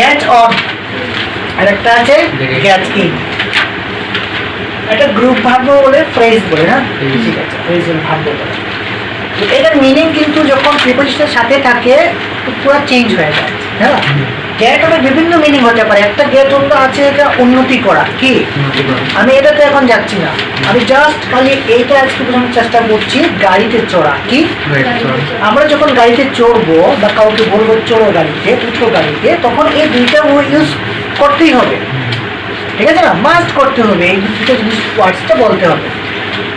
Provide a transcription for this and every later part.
Get on, আর একটা আছে get in. একটা গ্রুপ ভার্ব বলে, ফ্রেজ বলে, না ঠিক আছে, ফ্রেজ বলে, ভার্ব বলে। তো এটার মিনিং কিন্তু যখন প্রিপোজিশনের সাথে থাকে পুরো চেঞ্জ হয়ে যায়। হ্যাঁ, গেট অনের বিভিন্ন মিনিং হতে পারে। একটা গেট অন আছে এটা উন্নতি করা, কি আমি এটাতে এখন যাচ্ছি না, আমি জাস্ট খালি এইটা আজকে বোঝানোর চেষ্টা করছি, গাড়িতে চড়া। কি আমরা যখন গাড়িতে চড়বো বা কাউকে বলবো চড়ো গাড়িতে, উঠো গাড়িতে, তখন এই দুইটা ইউজ করতেই হবে, ঠিক আছে না, মাস্ট করতে হবে, এই দুটো জিনিস ওয়ার্ডসটা বলতে হবে।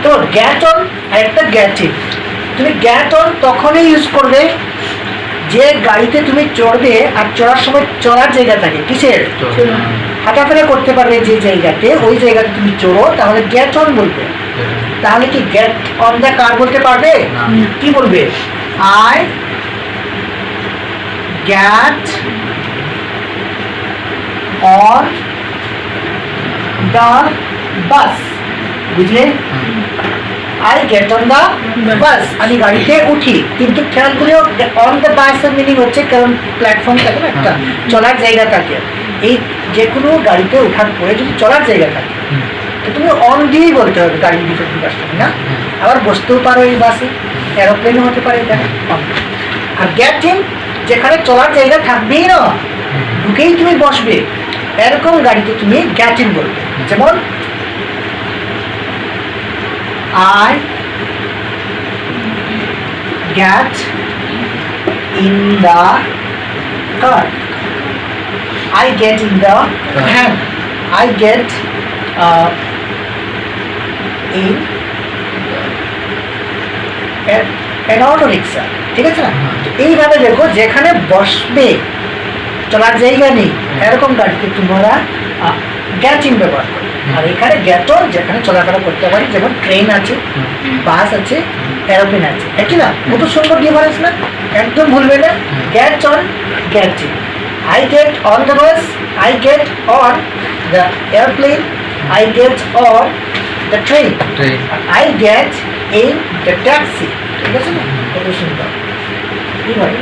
তো গ্যাট অন আর একটা গ্যাট ইন, তুমি গ্যাট অন তখনই ইউজ করবে যে গাড়িতে তুমি চড়বে আর চড়ার সময় চড়ার জায়গা থাকে, কিসের, হাঁটাফেরা করতে পারবে যে জায়গাতে, ওই জায়গাতে তুমি চড়ো, তাহলে গ্যাট অন বলবে। তাহলে কি গেট অন দ্য কার বলতে পারবে? কি বলবে? I get on the bus, বুঝলে? I get on the bus, আমি গাড়িতে উঠি। কিন্তু খেয়াল করেও অন দ্য বাস এর মিনিং হচ্ছে, কারণ প্ল্যাটফর্ম থাকে না, একটা চলার জায়গা থাকে। এই যে কোনো গাড়িতে ওঠার পরে যদি চলার জায়গা থাকে তো তুমি অন দিয়েই বলতে হবে গাড়ির ভিতর ঢুকার সময়, না? আবার বসতেও পারো এই বাসে, এরোপ্লেনও হতে পারে এটা। আর গেট ইন যেখানে চলার জায়গা থাকবেই না, ঢুকেই তুমি বসবে, এরকম গাড়িতে তুমি গেট ইন বলবে। যেমন I get in the car. I get in the I get in an auto rickshaw, ঠিক আছে না? এইভাবে দেখো, যেখানে বসবে চলার জায়গা নেই এরকম গাড়িতে তোমরা গ্যাট ইন ব্যবহার করো। আর এখানে গ্যাট অন যেখানে চলাফেরা করতে পারি, যেমন ট্রেন আছে, বাস আছে, এরোপ্লেন আছে, একই না? কত সুন্দর ডিফারেন্স না? একদম ভুলবে না। Get on, get in. I get on the bus, I get on the airplane, I get on the train, I get in the taxi, ঠিক আছে না? কত সুন্দর, কি ভাবে